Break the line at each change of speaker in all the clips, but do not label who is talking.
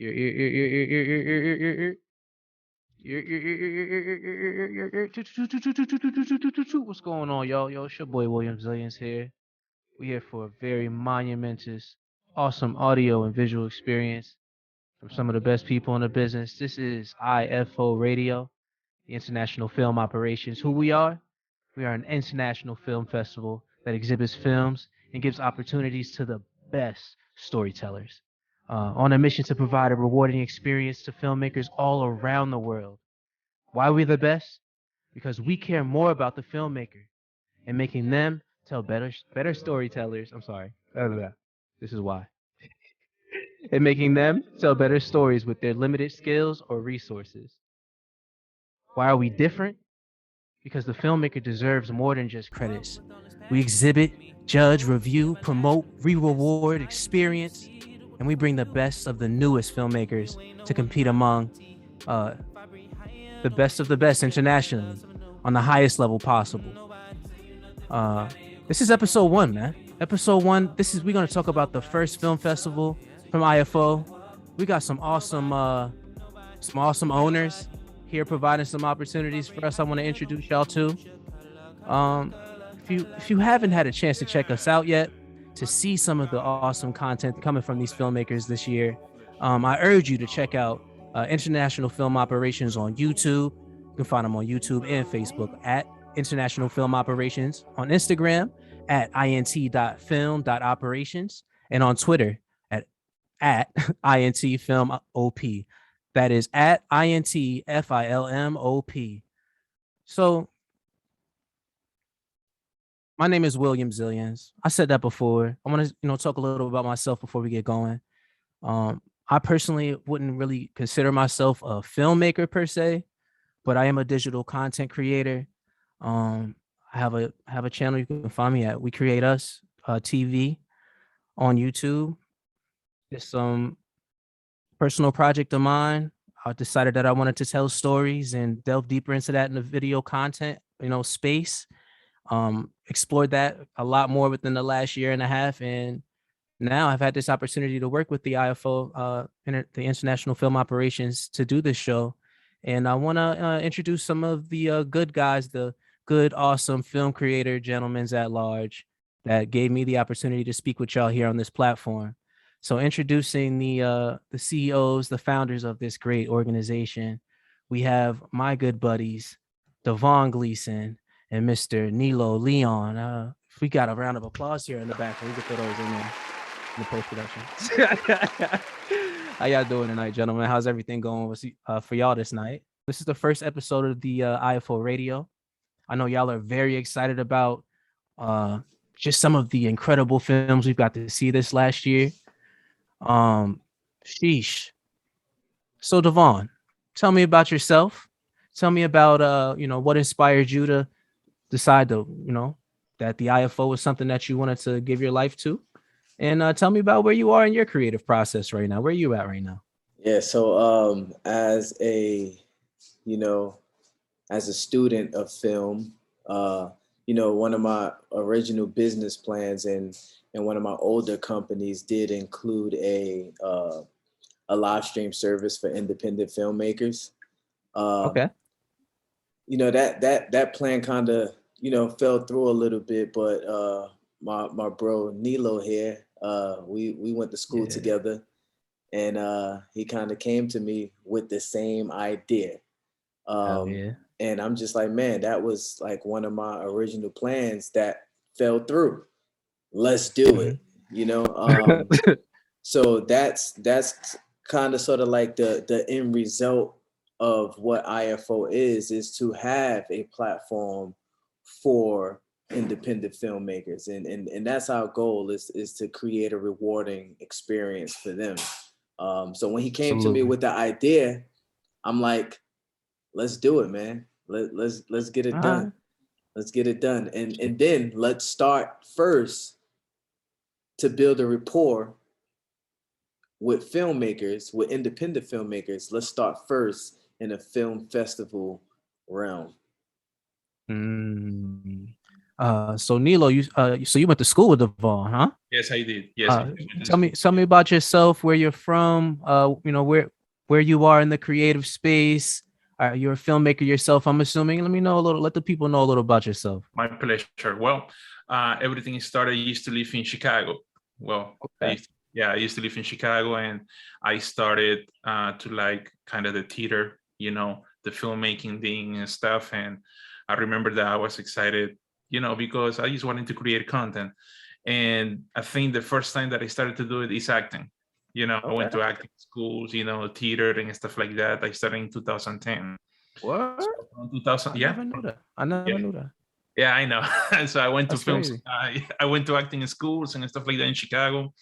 What's going on, y'all? Yo, it's your boy William Zillions here. We here for a very monumentous, awesome audio and visual experience from some of the best people in the business. This is iF0 Radio, the International Film Operations. Who we are? We are an international film festival that exhibits films and gives opportunities to the best storytellers. On a mission to provide a rewarding experience to filmmakers all around the world. Why are we the best? Because we care more about the filmmaker and making them tell better storytellers. I'm sorry. This is why. And making them tell better stories with their limited skills or resources. Why are we different? Because the filmmaker deserves more than just credits. We exhibit, judge, review, promote, reward, experience, and we bring the best of the newest filmmakers to compete among uh, the best of the best internationally on the highest level possible. Uh, this is episode 1, man. Episode 1. We're gonna talk about the first film festival from iF0. We got some awesome owners here providing some opportunities for us. I want to introduce y'all to. If you haven't had a chance to check us out yet, to see some of the awesome content coming from these filmmakers this year, I urge you to check out International Film Operations on YouTube. You can find them on YouTube and Facebook at International Film Operations, on Instagram at int.film.operations, and on Twitter at intfilmop. That is at intfilmop. So my name is William Zillions. I said that before. I want to, talk a little about myself before we get going. I personally wouldn't really consider myself a filmmaker per se, but I am a digital content creator. I have a channel you can find me at. We Create Us TV on YouTube. It's some personal project of mine. I decided that I wanted to tell stories and delve deeper into that in the video content, space. Explored that a lot more within the last year and a half, and now I've had this opportunity to work with the iF0, the International Film Operations, to do this show. And I want to introduce some of the good guys, the good, awesome film creator gentlemen at large that gave me the opportunity to speak with y'all here on this platform. So introducing the CEOs, the founders of this great organization, we have my good buddies, Devon Gleason and Mr. Nilo Leon. If we got a round of applause here in the back, we can throw those in there in the post-production. How y'all doing tonight, gentlemen? How's everything going for y'all this night? This is the first episode of the iF0 Radio. I know y'all are very excited about just some of the incredible films we've got to see this last year. Sheesh. So Devon, tell me about yourself. Tell me about what inspired you to decide to, that the iF0 was something that you wanted to give your life to. And tell me about where you are in your creative process right now. Where are you at right now?
Yeah, so as a student of film, one of my original business plans and one of my older companies did include a live stream service for independent filmmakers.
Okay.
That plan kind of fell through a little bit, but my bro Nilo here, we went to school together, and he kind of came to me with the same idea. And I'm just like, man, that was like one of my original plans that fell through. Let's do it, So that's kind of sort of like the end result of what iF0 is to have a platform for independent filmmakers, and that's our goal is to create a rewarding experience for them. So when he came to me with the idea, I'm like, let's do it, man. Let's get it done. Right. Let's get it done. And then let's start first to build a rapport with filmmakers, with independent filmmakers. Let's start first in a film festival realm.
So Nilo, so you went to school with Devon, huh?
Yes, I did. Yes, I did. Went to school.
Tell me about yourself, where you're from, you know, where you are in the creative space. You're a filmmaker yourself, I'm assuming. Let me know a little, let the people know a little about yourself.
My pleasure. Well, everything started. I used to live in Chicago. Well,
Okay.
I used to live in Chicago, and I started to like kind of the theater, you know, the filmmaking thing and stuff. And I remember that I was excited, you know, because I just wanted to create content. And I think the first time that I started to do it is acting. You know, I went to acting schools, you know, theater and stuff like that. I started in 2010.
What?
So from 2000, yeah.
Never knew that. I never knew that.
Yeah, I know. So I went to
That's
films.
crazy.
I went to acting schools and stuff like that in Chicago.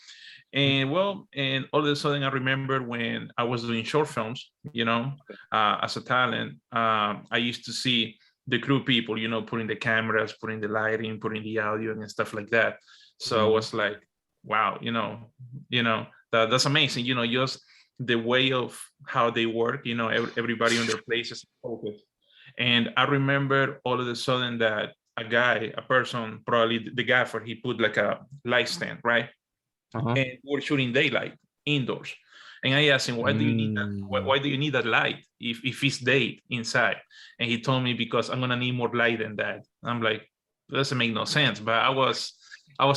And well, and all of a sudden, I remember when I was doing short films, you know, as a talent, I used to see the crew people, you know, putting the cameras, putting the lighting, putting the audio and stuff like that. So I was like, wow, you know, that's amazing. You know, just the way of how they work, you know, everybody on their places focused. And I remember all of a sudden that a person, probably the gaffer, he put like a light stand, right? And we're shooting daylight indoors. And I asked him, why do you need that? Why do you need that light if it's day inside? And he told me, because I'm gonna need more light than that. I'm like, that doesn't make no sense. But I was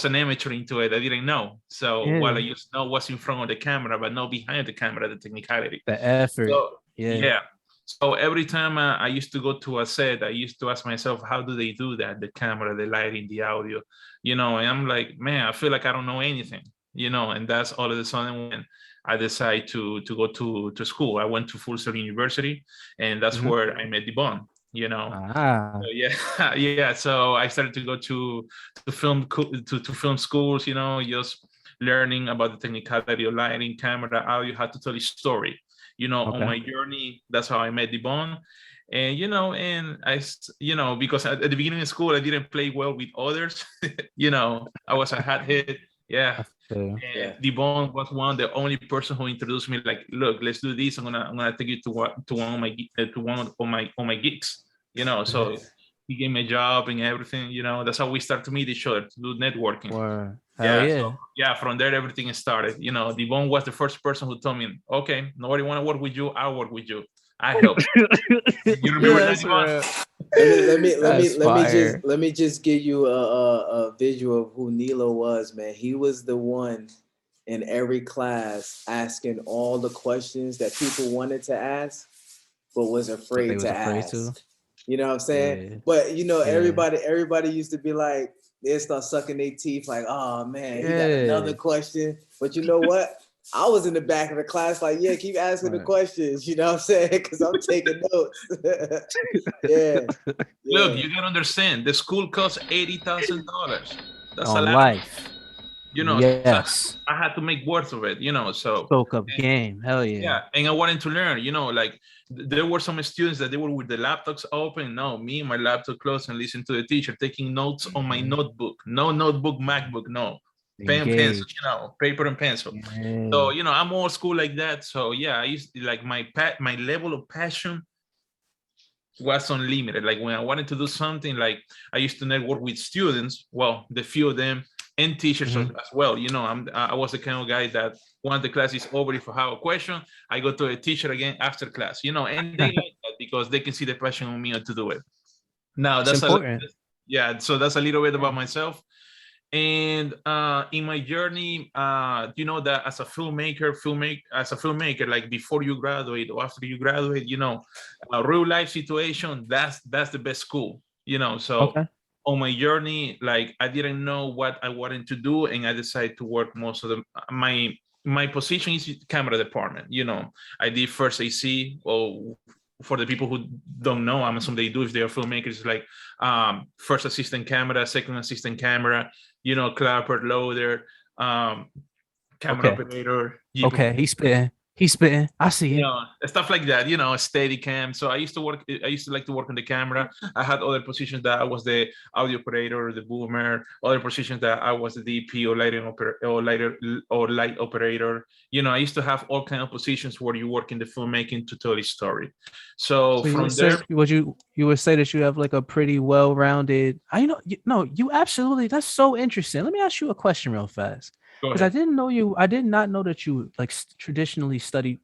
an amateur into it. I didn't know. So while I used to know what's in front of the camera, but not behind the camera, the technicality.
The effort.
So, yeah. So every time I used to go to a set, I used to ask myself, how do they do that? The camera, the lighting, the audio, you know, and I'm like, man, I feel like I don't know anything, you know, and that's all of a sudden when I decided to go to school. I went to Full Sail University, and that's where I met Devon, you know. So, yeah, yeah. So I started to go to film schools, you know, just learning about the technicality of lighting, camera, audio, how to tell a story. You know, on my journey, that's how I met Devon. And, you know, and you know, because at the beginning of school, I didn't play well with others. You know, I was a hothead. Yeah. And Devon was the only person who introduced me, like, look, let's do this. I'm gonna take you to one of my gigs, you know. So he gave me a job and everything, you know. That's how we start to meet each other, to do networking. So, from there everything started. You know, Devon was the first person who told me, okay, nobody want to work with you, I'll work with you. I help. You remember that, Devon?
Let me just give you a visual of who Nilo was, man. He was the one in every class asking all the questions that people wanted to ask, but was afraid to ask. You know what I'm saying? But you know, everybody used to be like, they start sucking their teeth, like, oh man, he got another question. But you know what? I was in the back of the class, like, yeah, keep asking the questions. You know what I'm saying? Because I'm taking notes.
Look, you gotta understand, the school costs $80,000. That's a lot.
Life.
You know, so I had to make worth of it, you know. So
soak up game. Hell yeah.
Yeah, and I wanted to learn, you know, like there were some students that they were with the laptops open. No, me, my laptop closed and listen to the teacher, taking notes on my notebook. No notebook, MacBook, no. Pen, pencil, you know, paper and pencil. So, you know, I'm old school like that. So yeah, I used to, like, my level of passion was unlimited. Like when I wanted to do something, like I used to network with students, well, the few of them, and teachers as well. You know, I was the kind of guy that once the class is over, if I have a question, I go to a teacher again after class, you know, and they like that because they can see the passion on me to do it. Now that's important. So that's a little bit about myself. And in my journey, you know, that as a filmmaker, like before you graduate or after you graduate, you know, a real life situation, that's the best school, you know. So on my journey, like I didn't know what I wanted to do, and I decided to work most of my position is camera department. You know, I did first AC, or for the people who don't know, I'm assuming they do if they are filmmakers, like first assistant camera, second assistant camera, you know, clapper, loader, camera operator.
He He's spitting. I see
You
it.
know, stuff like that, you know, steady cam. So I used to like to work on the camera. I had other positions that I was the audio operator, the boomer, other positions that I was the DP or light operator. You know, I used to have all kind of positions where you work in the filmmaking to tell a story. So
So you would
from
say
there,
you would say that you have like a pretty well-rounded. I know no, you absolutely. That's so interesting. Let me ask you a question real fast
go
because I
ahead.
didn't know you. I did not know that you like traditionally studied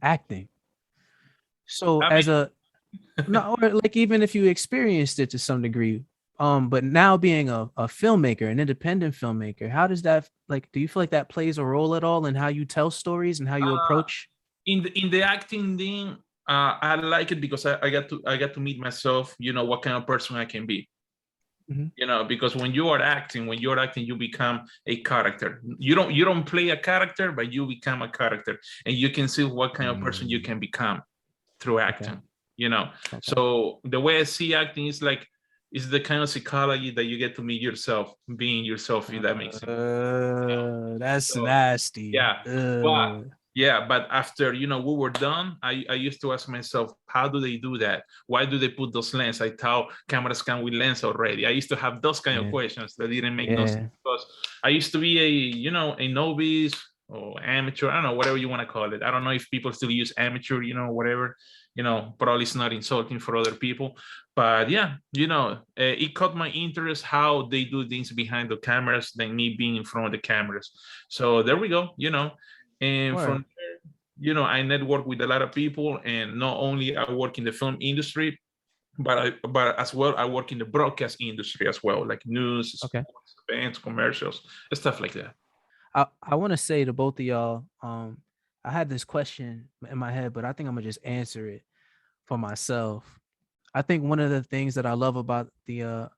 acting. So
I
as
mean,
a no, or like even if you experienced it to some degree, but now being a filmmaker, an independent filmmaker, how does that like? Do you feel like that plays a role at all in how you tell stories and how you
uh,
approach?
in the acting thing, I like it because I got to meet myself. You know what kind of person I can be.
Mhm.
You know, because when you're acting, you become a character. You don't play a character, but you become a character, and you can see what kind of person you
Mm,
can become through
okay.
acting. You know,
Okay.
so the way I see acting is like is the kind of psychology that you get to meet yourself, being yourself, if that makes sense. You know?
That's
So
nasty.
yeah, but yeah, but after you know we were done, I used to ask myself, how do they do that? Why do they put those lenses? I thought cameras come with lens already. I used to have those kind of
Yeah.
questions that didn't make no sense
Yeah.
because I used to be a novice or amateur. I don't know, whatever you want to call it. I don't know if people still use amateur, whatever. Probably it's not insulting for other people, but yeah, it caught my interest how they do things behind the cameras than me being in front of the cameras. So there we go. And
Word.
from there, I network with a lot of people, and not only I work in the film industry, but as well I work in the broadcast industry as well, like news,
Okay.
sports, events, commercials, stuff like that.
I want to say to both of y'all, I had this question in my head, but I think I'm gonna just answer it for myself. I think one of the things that I love about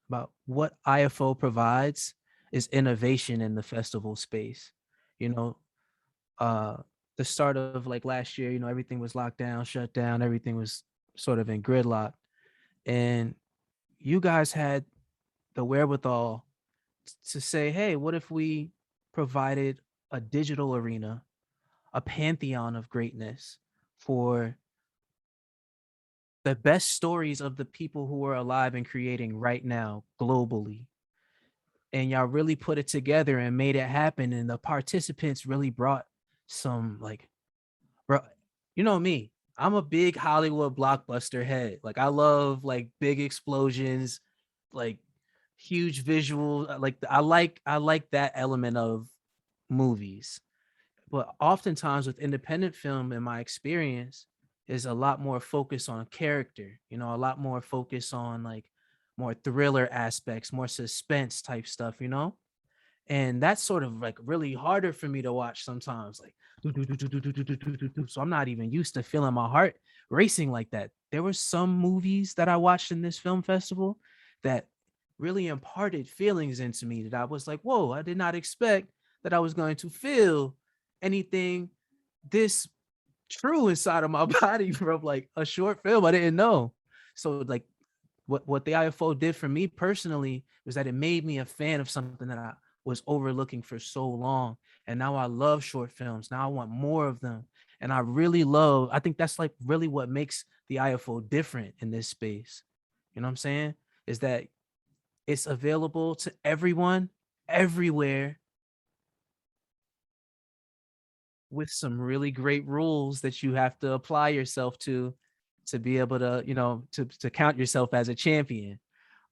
about what iF0 provides is innovation in the festival space. You know, uh the start of like last year, everything was locked down, shut down, everything was sort of in gridlock. And you guys had the wherewithal to say, hey, what if we provided a digital arena, a pantheon of greatness for the best stories of the people who are alive and creating right now globally. And y'all really put it together and made it happen. And the participants really brought some like, bro, you know me, I'm a big Hollywood blockbuster head. Like I love like big explosions, like huge visual. Like I like that element of movies. But oftentimes with independent film, in my experience, is a lot more focus on character, a lot more focus on like more thriller aspects, more suspense type stuff. And that's sort of like really harder for me to watch sometimes. Like, so I'm not even used to feeling my heart racing like that. There were some movies that I watched in this film festival that really imparted feelings into me that I was like, whoa, I did not expect that I was going to feel anything this true inside of my body from like a short film. I didn't know. So like what the iF0 did for me personally was that it made me a fan of something that I was overlooking for so long. And now I love short films. Now I want more of them. And I think that's like really what makes the iF0 different in this space. You know what I'm saying? Is that it's available to everyone, everywhere, with some really great rules that you have to apply yourself to be able to, to count yourself as a champion.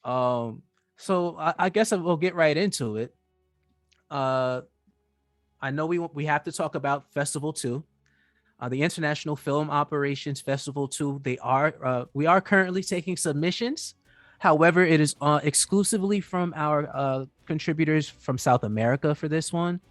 Um, so I guess we'll get right into it. Uh, I know we have to talk about Festival 2, the International Film Operations Festival 2. We are currently taking submissions. However, it is exclusively from our contributors from South America for this one.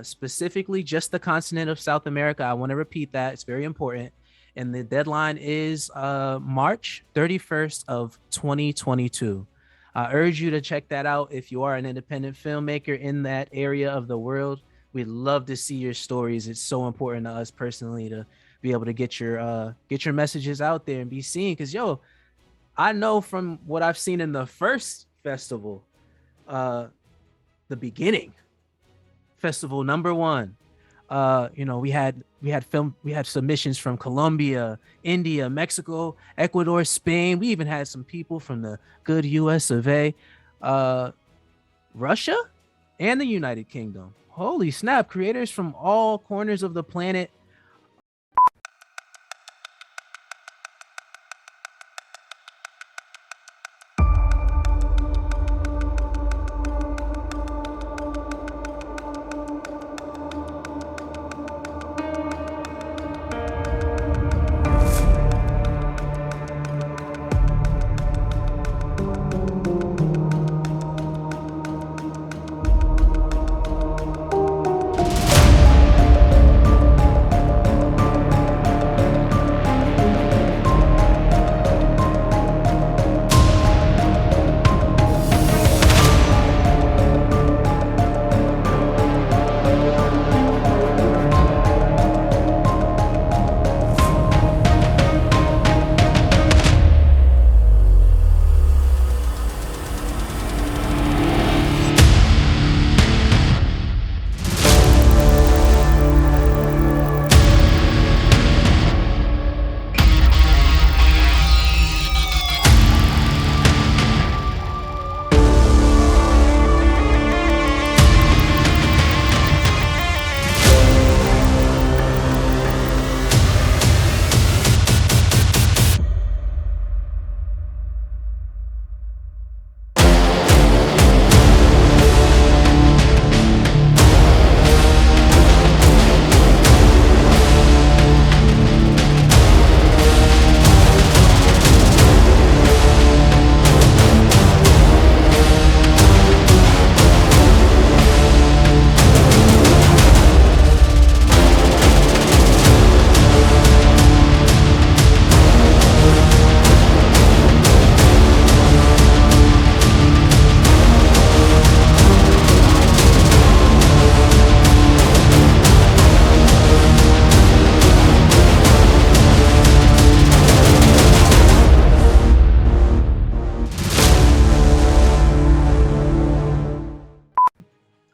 Specifically just the continent of South America. I want to repeat that. It's very important. And the deadline is March 31st of 2022. I urge you to check that out if you are an independent filmmaker in that area of the world. We'd love to see your stories. It's so important to us personally to be able to get your messages out there and be seen. Because I know from what I've seen in the first festival, the beginning, festival number one, You know, we had submissions from Colombia, India, Mexico, Ecuador, Spain. We even had some people from the good US of A, Russia, and the United Kingdom. Holy snap, creators from all corners of the planet.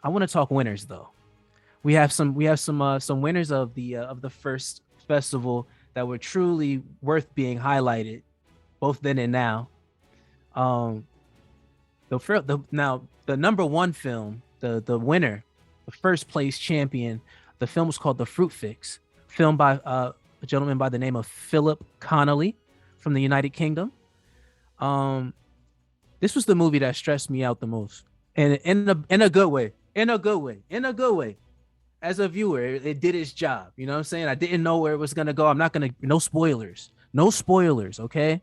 I want to talk winners though. We have some winners of the first festival that were truly worth being highlighted, both then and now. The number one film, the winner, the first place champion, the film was called The Fruit Fix, filmed by a gentleman by the name of Philip Connolly from the United Kingdom. This was the movie that stressed me out the most, and in a good way. As a viewer, it did its job. You know what I'm saying? I didn't know where it was gonna go. I'm not gonna no spoilers, okay?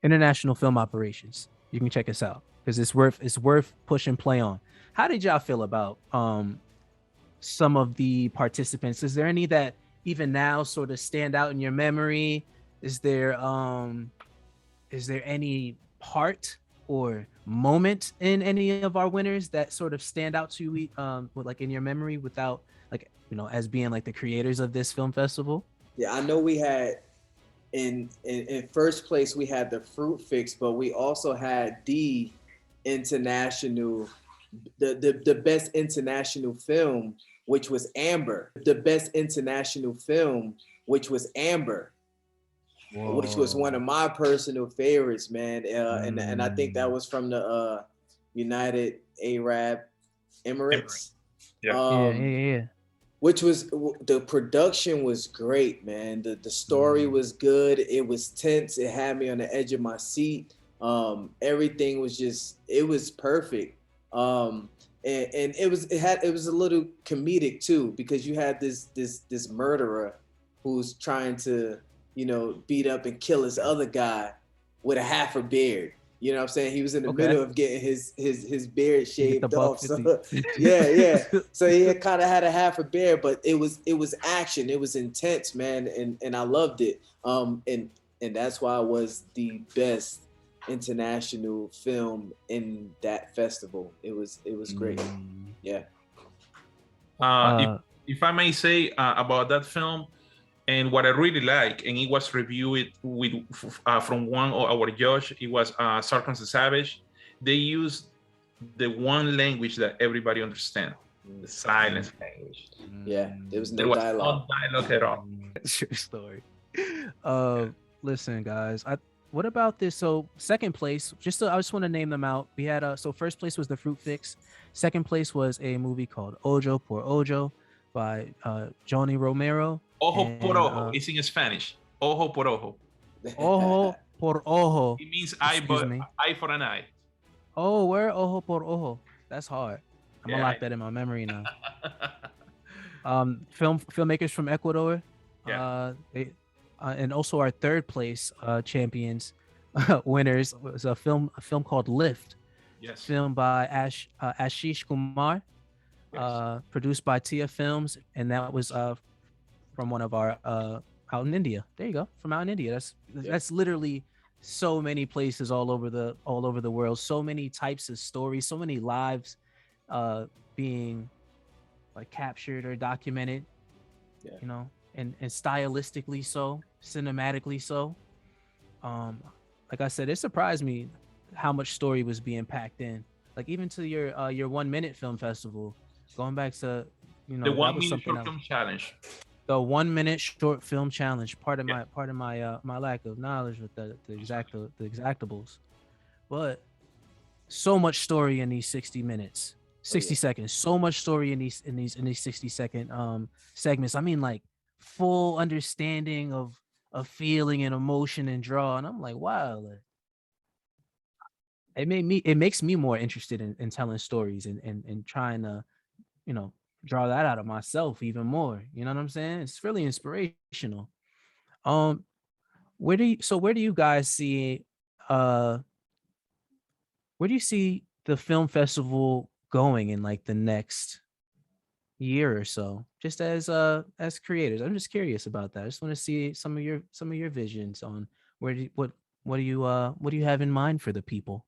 International Film Operations. You can check us out because it's worth pushing play on. How did y'all feel about some of the participants? Is there any that even now sort of stand out in your memory? Is there any part or moment in any of our winners that sort of stand out to you, like in your memory, without like, you know, as being like the creators of this film festival?
Yeah, I know we had in first place we had The Fruit Fix, but we also had the international, the best international film, which was Amber. The best international film, which was Amber. Whoa. Which was one of my personal favorites, man. And I think that was from the United Arab Emirates.
Yeah.
Which was, the production was great, man. The story was good. It was tense. It had me on the edge of my seat. Everything was just, it was perfect. And it was a little comedic too, because you had this murderer who's trying to, you know, beat up and kill his other guy with a half a beard. You know what I'm saying? He was in the middle of getting his beard shaved off. So, yeah. So he kind of had a half a beard, but it was action. It was intense, man, and I loved it. And that's why it was the best international film in that festival. It was great. Yeah.
If I may say about that film, and what I really like, and it was reviewed with from one of our judge, it was Sarkans the Savage. They used the one language that everybody understands. The silence language.
Yeah, there was
There
no
was
dialogue.
no dialogue at all.
True story. Listen, guys. What about this? So second place, I just want to name them out. We had so first place was The Fruit Fix. Second place was a movie called Ojo por Ojo by Jhonny Romero.
Ojo por
and,
ojo. It's in Spanish. Ojo por ojo.
Ojo por ojo.
It means eye, but
me.
eye for an eye.
Oh, where ojo por ojo? That's hard. I'm
Yeah,
gonna lock that in my memory now. Filmmakers from Ecuador.
Yeah.
And also our third place champions, winners was a film called Lift.
Yes.
Filmed by Ashish Kumar,
Yes.
produced by Tia Films, and that was from one of our out in India. There you go, from out in India. That's literally so many places all over the world, so many types of stories, so many lives being like captured or documented. You know, and stylistically so, cinematically so. Like I said, it surprised me how much story was being packed in. Like even to your 1 minute film festival, going back to
The 1 minute short film challenge.
The 1 minute short film challenge. Part of my my lack of knowledge with the exactables, but so much story in these 60 minutes, 60 seconds. So much story in these 60-second segments. I mean, like full understanding of feeling and emotion and draw. And I'm like, wow, like, it makes me more interested in telling stories and trying to, draw that out of myself even more. You know what I'm saying? It's really inspirational. Where do you guys see where do you see the film festival going in like the next year or so, just as creators? I'm just curious about that. I just want to see some of your visions on what do you have in mind for the people?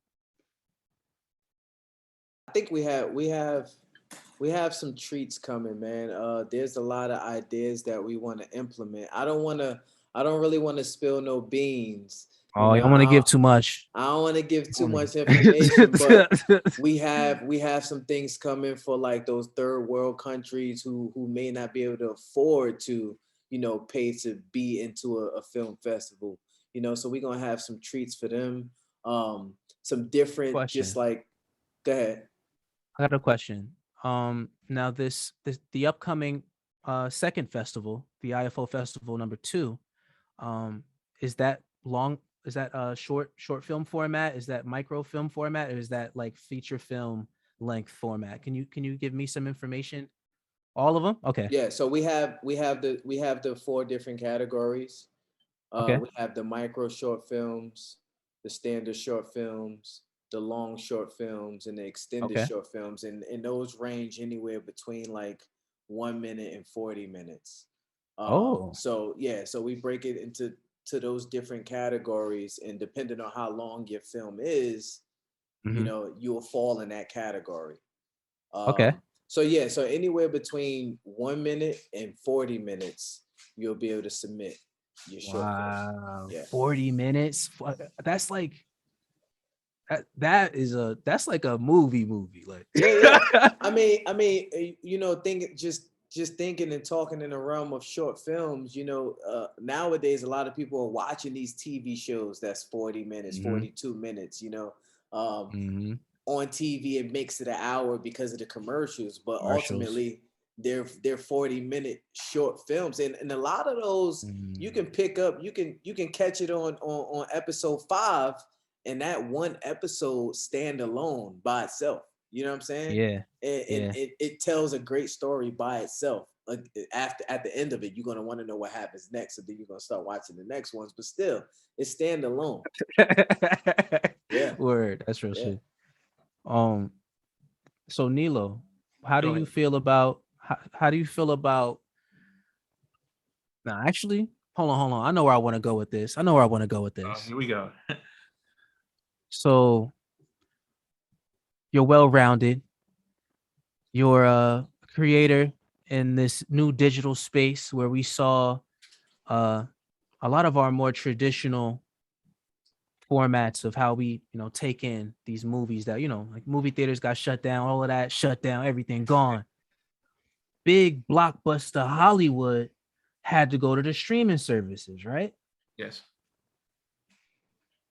I think we have some treats coming, man. There's a lot of ideas that we want to implement. I don't really want to spill no beans.
Oh, I don't want to give too much.
I don't want to give too much information, but we have some things coming for like those third world countries who may not be able to afford to, pay to be into a film festival. So we're gonna have some treats for them. Some different
Question.
just like go ahead.
I got a question. Now the upcoming second festival, the iF0 festival number 2, is that long? Is that a short film format? Is that micro film format, or is that like feature film length format? Can you give me some information? All of them? Okay.
Yeah. So we have the 4 different categories.
Okay.
We have the micro short films, the standard short films, the long short films, and the extended short films, and those range anywhere between like 1 minute and 40 minutes. So we break it into those different categories, and depending on how long your film is, you'll fall in that category. So anywhere between 1 minute and 40 minutes, you'll be able to submit your short film. Yeah.
40 minutes. That's like that's like a movie. Like
I mean, just thinking and talking in the realm of short films, nowadays a lot of people are watching these TV shows that's 40 minutes, 42 minutes, on TV. It makes it an hour because of the commercials, but ultimately they're 40-minute short films, and a lot of those you can pick up, you can catch it on episode 5, and that one episode stand alone by itself. You know what I'm saying?
Yeah.
It tells a great story by itself. At the end of it, you're gonna want to know what happens next, and then you're gonna start watching the next ones. But still, it's stand alone.
Word. That's real shit. So Nilo, how do you feel about Nah, actually, hold on. I know where I want to go with this.
Here we go.
So you're well-rounded. You're a creator in this new digital space where we saw a lot of our more traditional formats of how we, take in these movies that, like movie theaters got shut down, all of that shut down, everything gone. big blockbuster Hollywood had to go to the streaming services, right?
Yes.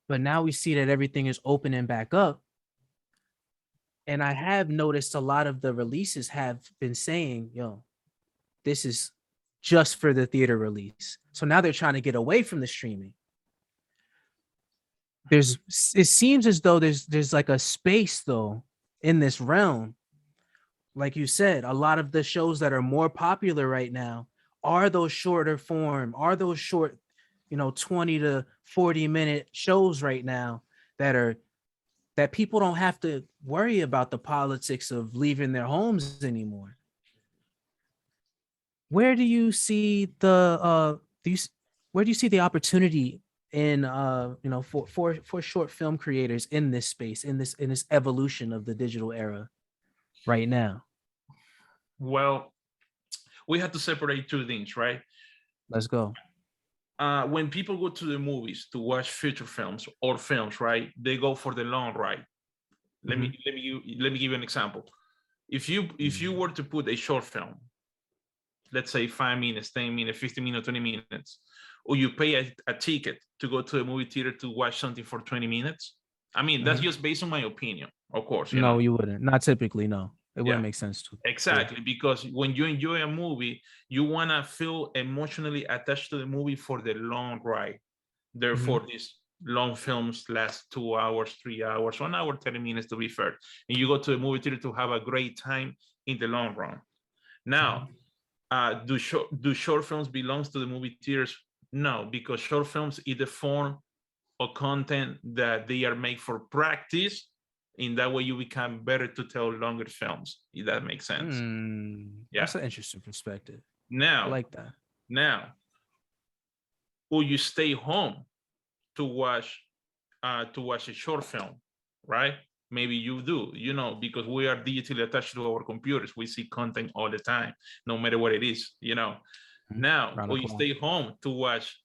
But now we see that everything is opening back up. And I have noticed a lot of the releases have been saying, yo, this is just for the theater release. So now they're trying to get away from the streaming. It seems as though there's like a space though in this realm. Like you said, a lot of the shows that are more popular right now are those shorter form, are those short, 20 to 40-minute shows right now that people don't have to worry about the politics of leaving their homes anymore. Where do you see where do you see the opportunity in for short film creators in this space, in this evolution of the digital era right now?
Well, we have to separate two things, right?
Let's go.
When people go to the movies to watch feature films or films, right? They go for the long ride. Let me give you an example. If you were to put a short film, let's say 5 minutes, 10 minutes, 15 minutes, 20 minutes, or you pay a ticket to go to a movie theater to watch something for 20 minutes. I mean, that's just based on my opinion, of course.
No, you wouldn't. Not typically, no. It wouldn't make sense to.
Exactly, because when you enjoy a movie, you want to feel emotionally attached to the movie for the long ride. Therefore, these long films last 2 hours, 3 hours, 1 hour, 30 minutes to be fair. And you go to a movie theater to have a great time in the long run. Now, do short films belong to the movie theaters? No, because short films is the form of content that they are made for practice. In that way, you become better to tell longer films, if that makes sense.
Yeah. That's an interesting perspective.
Now,
I like that.
Now, will you stay home to watch a short film, right? Maybe you do, because we are digitally attached to our computers. We see content all the time, no matter what it is, Now, will you stay home to watch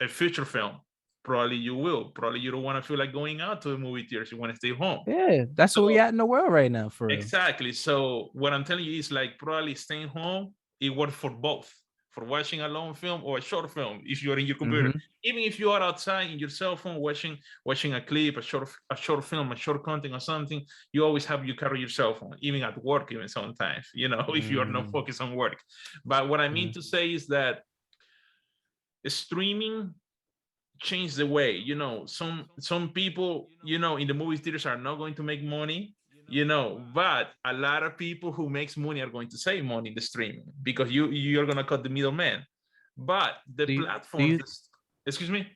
a feature film? Probably you will. Probably you don't want to feel like going out to the movie theaters. You want to stay home.
Yeah, that's where we at in the world right now, for real.
Exactly. So what I'm telling you is like probably staying home, it works for both. For watching a long film or a short film, if you're in your computer. Even if you are outside in your cell phone watching a clip, a short film, a short content or something, you always have you carry your cell phone, even at work, even sometimes, if you are not focused on work. But what I mean to say is that streaming changed the way, some people, in the movie theaters are not going to make money, but a lot of people who makes money are going to save money in the streaming because you're going to cut the middleman. But the platforms, excuse me?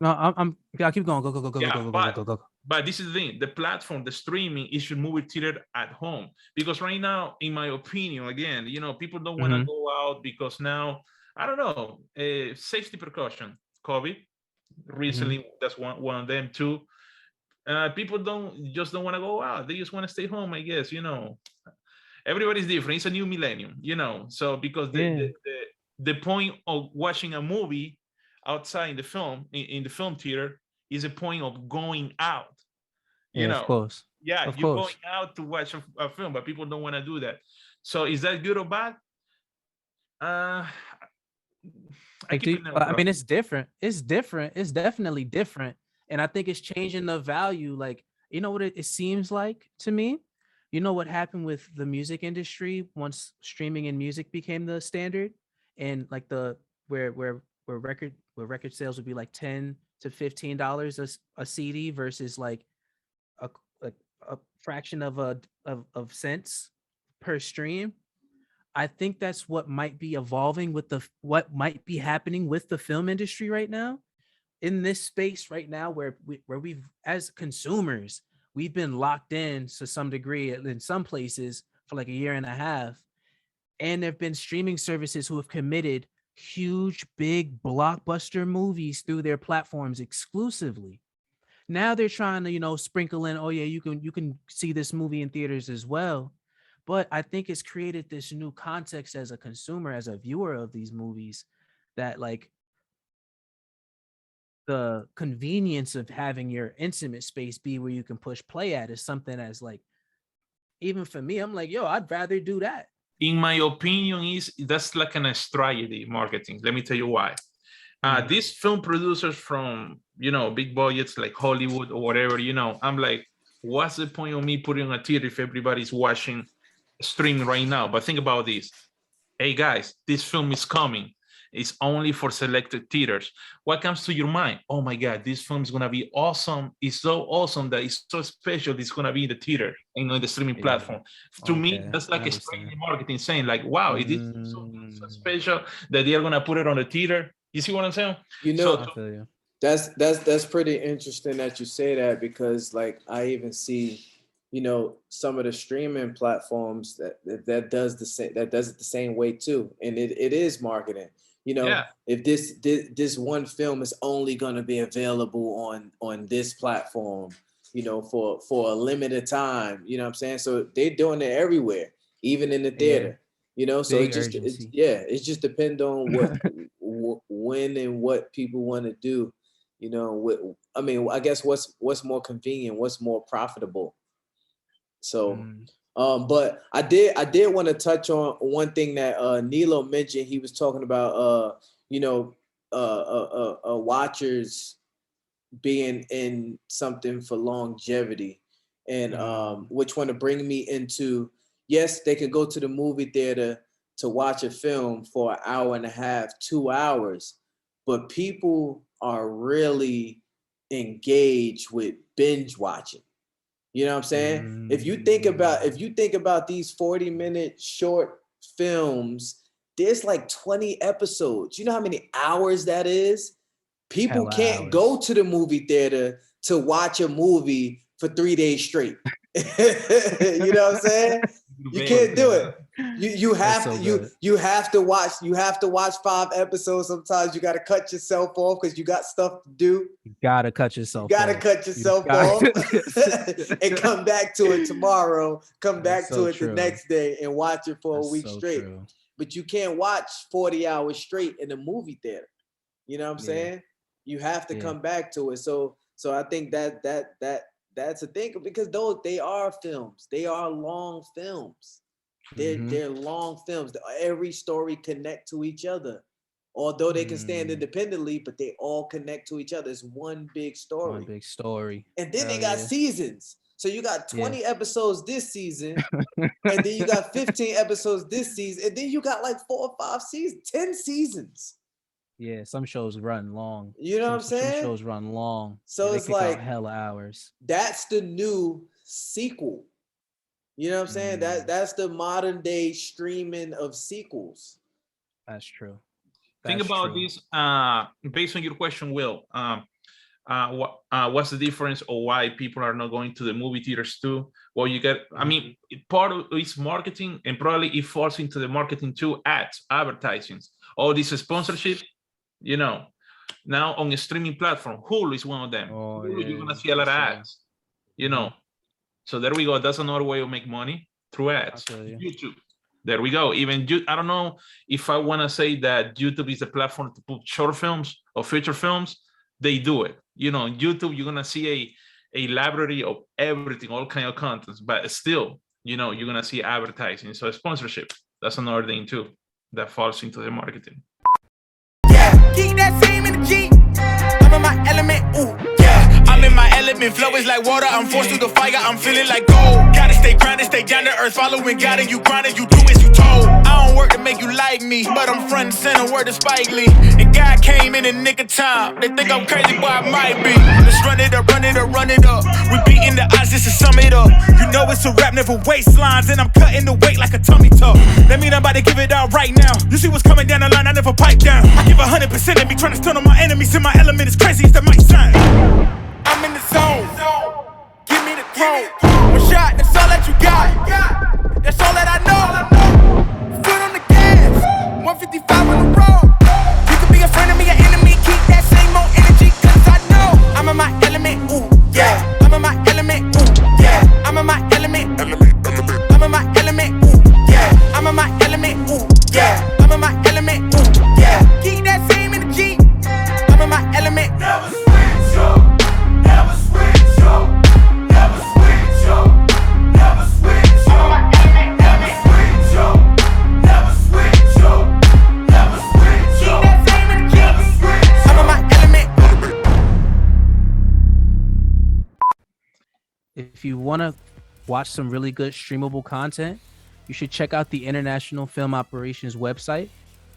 No, I'll keep going. Go.
But this is the thing, the platform, the streaming, it should movie theater at home. Because right now, in my opinion, again, people don't want to go out because now, I don't know, safety precaution, COVID, recently, that's one of them too. People don't want to go out. They just want to stay home, I guess, Everybody's different. It's a new millennium, So because the point of watching a movie outside the film, in the film theater, is a point of going out.
Of course.
Yeah, you're going out to watch a film, but people don't want to do that. So is that good or bad?
I mean, it's different. It's different. It's definitely different. And I think it's changing the value. Like, you know what it seems like to me? You know what happened with the music industry once streaming and music became the standard, and like where record sales would be like $10 to $15 a CD versus like a fraction of cents per stream. I think that's what might be evolving with what might be happening with the film industry right now, in this space right now, where we've, as consumers, we've been locked in to some degree in some places for like a year and a half. And there've been streaming services who have committed huge, big blockbuster movies through their platforms exclusively. Now they're trying to, sprinkle in, oh yeah, you can see this movie in theaters as well. But I think it's created this new context as a consumer, as a viewer of these movies, that like the convenience of having your intimate space be where you can push play at is something as like, even for me, I'm like, yo, I'd rather do that
in my opinion, is that's like a strategy marketing. Let me tell you why. These film producers from, big budgets like Hollywood or whatever, I'm like, what's the point of me putting on a theater if everybody's watching streaming right now? But think about this. Hey guys, this film is coming. It's only for selected theaters. What comes to your mind? Oh my God, this film is gonna be awesome. It's so awesome that it's so special. It's gonna be in the theater and on the streaming platform. To me, that's like a strategy marketing saying like, wow, it is so special that they're gonna put it on the theater. You see what I'm saying?
That's pretty interesting that you say that, because like I even see, some of the streaming platforms that does it the same way too, and it is marketing. If this one film is only going to be available on this platform, for a limited time, you know what I'm saying? So they're doing it everywhere, even in the theater. So it just depends on when and what people want to do. I guess what's more convenient, what's more profitable. So, but I did want to touch on one thing that Nilo mentioned. He was talking about watchers being in something for longevity, and which want to bring me into, yes, they could go to the movie theater to watch a film for an hour and a half, 2 hours, but people are really engaged with binge watching. You know what I'm saying? If you think about these 40-minute short films, there's like 20 episodes. You know how many hours that is? People can't go to the movie theater to watch a movie for 3 days straight. You know what I'm saying? You can't do it. You have to watch 5 episodes. Sometimes you got to cut yourself off because you got stuff to do.
You gotta cut yourself
off and come back to it tomorrow. Come back to it the next day and watch it for a week straight. True. But you can't watch 40 hours straight in a movie theater. You know what I'm saying? You have to come back to it. So I think that's a thing, because they are films. They are long films. They're long films. Every story connect to each other. Although they can stand independently, but they all connect to each other. It's one big story. And then they got seasons. So you got 20 episodes this season, and then you got 15 episodes this season, and then you got like 4 or 5 seasons, 10 seasons.
Yeah, some shows run long.
You know what I'm saying?
Some shows run long.
So it's like
hella hours.
That's the new sequel. You know what I'm saying? That's the modern day streaming of sequels.
That's true.
Think about this. Based on your question, Will, what's the difference, or why people are not going to the movie theaters too? Well, you get, part of it's marketing, and probably it falls into the marketing too. Ads, advertising, all this sponsorship. Now on a streaming platform, Hulu is one of them. Hulu, you're gonna see a lot of ads. So there we go. That's another way to make money, through ads. YouTube. There we go. Even I don't know if I want to say that YouTube is the platform to put short films or feature films. They do it. On YouTube, you're gonna see a library of everything, all kind of contents. But still, you're gonna see advertising. So sponsorship. That's another thing too that falls into the marketing.
Keep that same energy. I'm in my element. Ooh, yeah. I'm in my element. Flow is like water. I'm forced through the fire. I'm feeling like gold. Gotta stay grounded, stay down to earth. Following God, and you grinding. You do as you told. I don't work to make you like me, but I'm front and center. Word to Spike Lee. And God came in the nick of time. They think I'm crazy, but I might be. Let's run it up, run it up, run it up. We beating the odds just to sum it up. You know it's a rap, never waistlines, and I'm cutting the weight like a tummy tuck. That mean I'm about to give it out right now. You see what's coming down the line, I never pipe down. I give 100% of me, trying to stun on my enemies. In my element is crazy as that might sound. I'm in the zone. Give me the throne. One shot, that's all that you got. That's all that I know. Foot on the gas. 155 on the road. You could be a friend of me, an enemy. Keep that same old energy, cause I know I'm in my element. Ooh, yeah. I'm in my element. Ooh, yeah. I'm in my element. I'm in my element. Ooh, yeah. I'm in my element. Ooh, yeah. I'm in my element. Ooh, yeah. Keep that same energy. I'm in my element. Never switch up. Never switch up. Never switch up. Never switch
want to watch some really good streamable content, you should check out the International Film Operations website.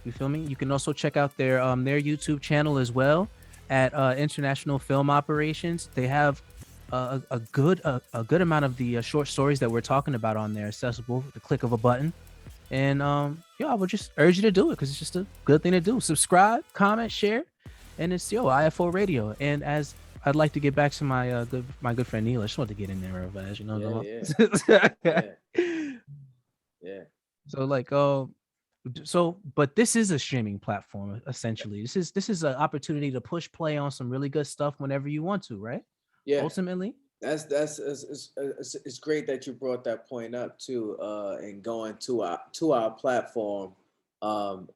You feel me? You can also check out their YouTube channel as well at International Film Operations. They have a good amount of the short stories that we're talking about on there accessible with the click of a button. And I would just urge you to do it because it's just a good thing to do. Subscribe, comment, share, and it's iF0 Radio. And as I'd like to get back to my good friend Nilo, I just wanted to get in there real fast, you know.
Yeah.
So like but this is a streaming platform essentially. This is an opportunity to push play on some really good stuff whenever you want to, right?
Yeah.
Ultimately.
That's it's great that you brought that point up too, and going to our platform. And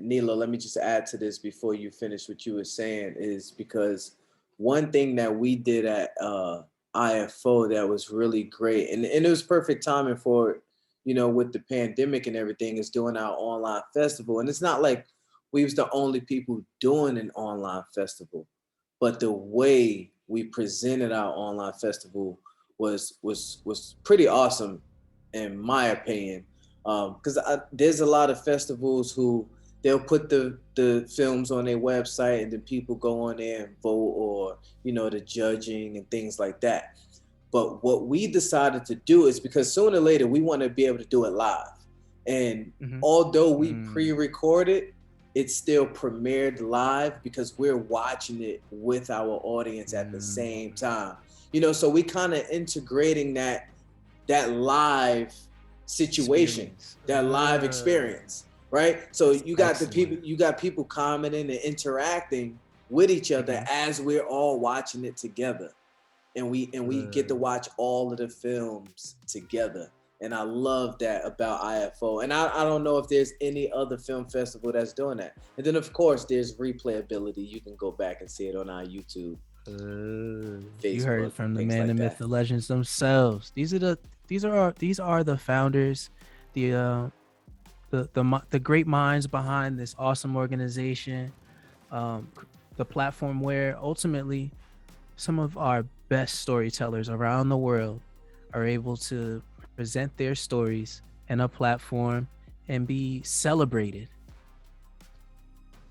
Nilo, let me just add to this before you finish what you were saying, is because one thing that we did at iF0 that was really great, and it was perfect timing for it, with the pandemic and everything, is doing our online festival. And it's not like we was the only people doing an online festival, but the way we presented our online festival was pretty awesome, in my opinion. Because there's a lot of festivals who they'll put the films on their website and then people go on there and vote, or the judging and things like that. But what we decided to do is, because sooner or later we want to be able to do it live. And although we pre-recorded, it still premiered live because we're watching it with our audience at the same time. So we kind of integrating that live situation, that live experience, right? So you got people commenting and interacting with each other as we're all watching it together. And we get to watch all of the films together. And I love that about iF0. And I don't know if there's any other film festival that's doing that. And then of course there's replayability. You can go back and see it on our YouTube. Facebook,
you heard it from the man,
like
the myth, the legends themselves. These are the founders, the great minds behind this awesome organization, the platform where ultimately some of our best storytellers around the world are able to present their stories in a platform and be celebrated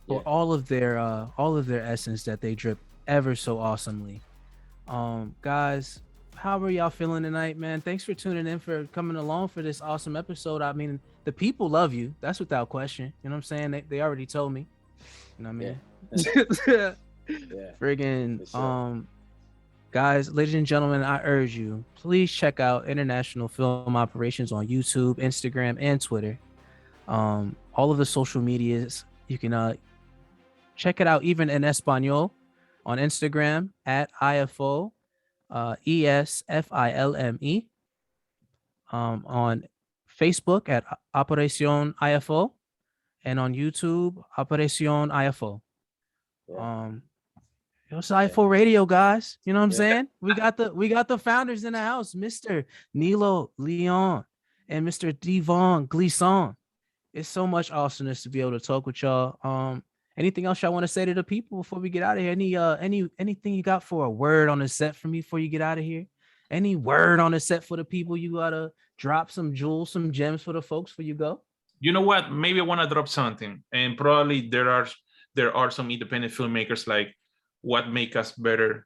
for all of their essence that they drip ever so awesomely. Guys, how are y'all feeling tonight, man? Thanks for tuning in, for coming along for this awesome episode. I mean, the people love you. That's without question. You know what I'm saying? They already told me. You know what I mean? Friggin' sure. Guys, ladies and gentlemen, I urge you, please check out International Film Operations on YouTube, Instagram, and Twitter. All of the social medias, you can check it out even in Espanol on Instagram at iF0, ESFILME. On Facebook at Operación iF0, and on YouTube, Operación iF0. It's iF0 Radio, guys. You know what I'm saying? We got the founders in the house, Mr. Nilo Leon and Mr. Devon Gleason. It's so much awesomeness to be able to talk with y'all. Anything else y'all want to say to the people before we get out of here? Anything you got for a word on the set for me before you get out of here? Any word on the set for the people? You gotta drop some jewels, some gems for the folks before you go.
You know what? Maybe I want to drop something, and probably there are some independent filmmakers like, what make us better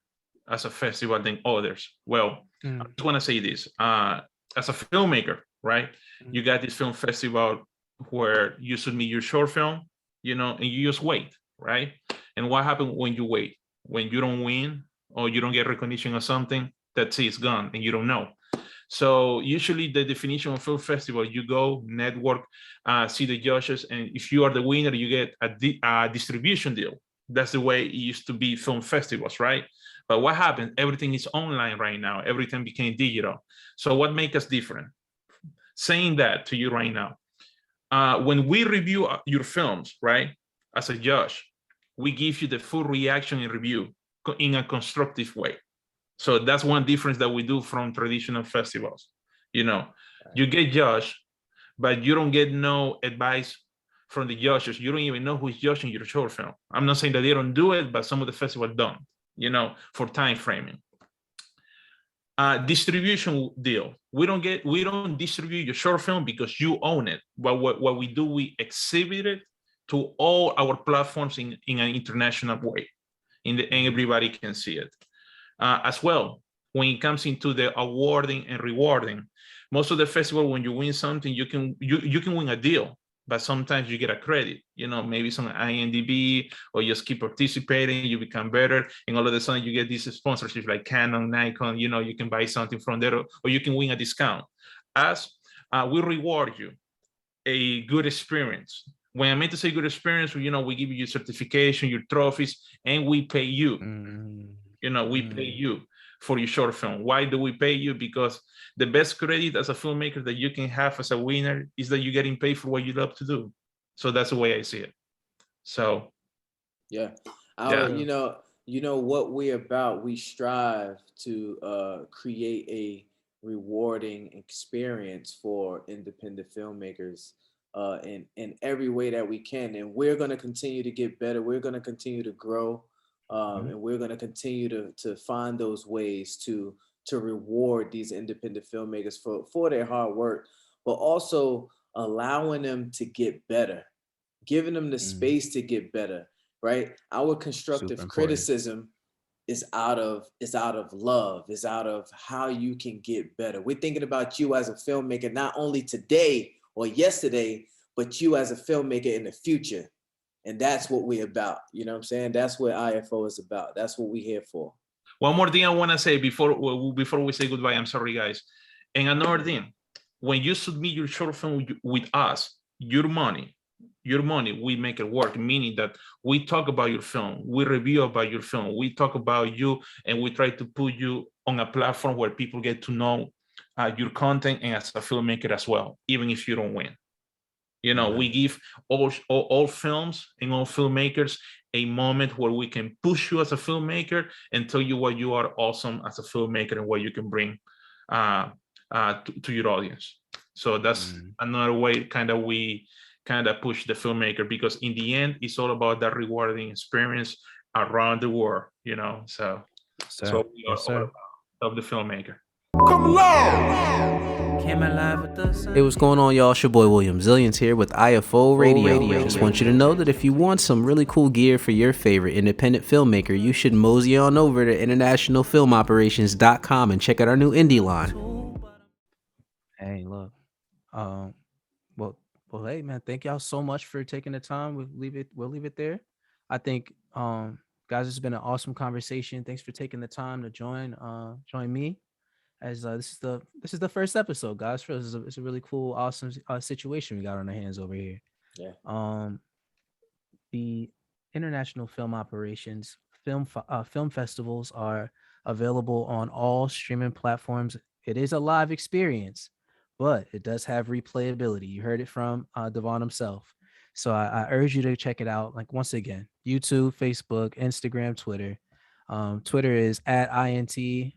as a festival than others? Well, I just want to say this. As a filmmaker, right? You got this film festival where you submit your short film, and you just wait, right? And what happens when you wait? When you don't win or you don't get recognition or something, that's it, it's gone, and you don't know. So usually the definition of film festival, you go network, see the judges, and if you are the winner, you get a distribution deal. That's the way it used to be film festivals, right? But what happened? Everything is online right now. Everything became digital. So what makes us different? Saying that to you right now, when we review your films, right, as a judge, we give you the full reaction and review in a constructive way. So that's one difference that we do from traditional festivals. You get judged, but you don't get no advice from the judges. You don't even know who's judging your short film. I'm not saying that they don't do it, but some of the festivals don't, for time framing. Distribution deal. We don't distribute your short film because you own it. But what we do, we exhibit it to all our platforms in an international way, and everybody can see it. As well, when it comes into the awarding and rewarding, most of the festival, when you win something, you can win a deal, but sometimes you get a credit, maybe some IMDb, or just keep participating, you become better, and all of a sudden you get these sponsorships like Canon, Nikon, you can buy something from there, or you can win a discount. As we reward you a good experience. When I meant to say good experience, we give you your certification, your trophies, and we pay you. We pay you for your short film. Why do we pay you? Because the best credit as a filmmaker that you can have as a winner is that you're getting paid for what you love to do. So that's the way I see it. So
yeah. What we're about, we strive to create a rewarding experience for independent filmmakers in every way that we can. And we're going to continue to get better. We're going to continue to grow. And we're going to continue to find those ways to reward these independent filmmakers for their hard work, but also allowing them to get better, giving them the space to get better, right? Our constructive criticism is out of love, is out of how you can get better. We're thinking about you as a filmmaker, not only today or yesterday, but you as a filmmaker in the future. And that's what we're about. You know what I'm saying? That's what iF0 is about. That's what we're here for.
One more thing I want to say before we say goodbye. I'm sorry, guys. And another thing, when you submit your short film with us, your money, we make it work, meaning that we talk about your film, we review about your film, we talk about you, and we try to put you on a platform where people get to know your content and as a filmmaker as well, even if you don't win. We give all films and all filmmakers a moment where we can push you as a filmmaker and tell you why you are awesome as a filmmaker and what you can bring to your audience. So that's another way we push the filmmaker, because in the end, it's all about that rewarding experience around the world, So that's what we are all about, of the filmmaker.
Come along!
Hey, what's going on, y'all? It's your boy William Zillions here with iF0 Radio. Just want you to know that if you want some really cool gear for your favorite independent filmmaker, you should mosey on over to internationalfilmoperations.com and check out our new indie line. Hey, look. Well, hey, man, thank y'all so much for taking the time. We'll leave it there. I think, guys, it's been an awesome conversation. Thanks for taking the time to join me. As this is the first episode, guys. It's a really cool, awesome situation we got on our hands over here. Yeah. The International Film Operations film festivals are available on all streaming platforms. It is a live experience, but it does have replayability. You heard it from Devon himself. So I urge you to check it out. Like, once again, YouTube, Facebook, Instagram, Twitter. Twitter is @INTFILMOP.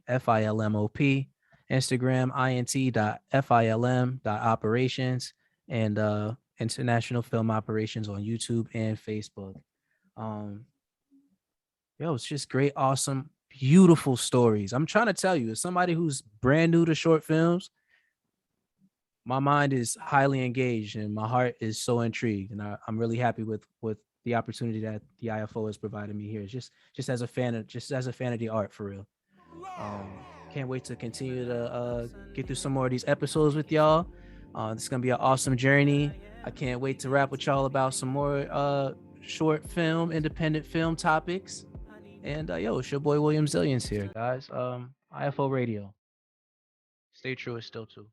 Instagram int.film.operations, and International Film Operations on YouTube and Facebook. It's just great, awesome, beautiful stories. I'm trying to tell you, as somebody who's brand new to short films, my mind is highly engaged and my heart is so intrigued, and I'm really happy with the opportunity that the iF0 has provided me here. Just as a fan of the art, for real. Can't wait to continue to get through some more of these episodes with y'all. This is gonna be an awesome journey. I can't wait to rap with y'all about some more short film, independent film topics. And it's your boy William Zillions here, guys. iF0 Radio. Stay true, it's still true.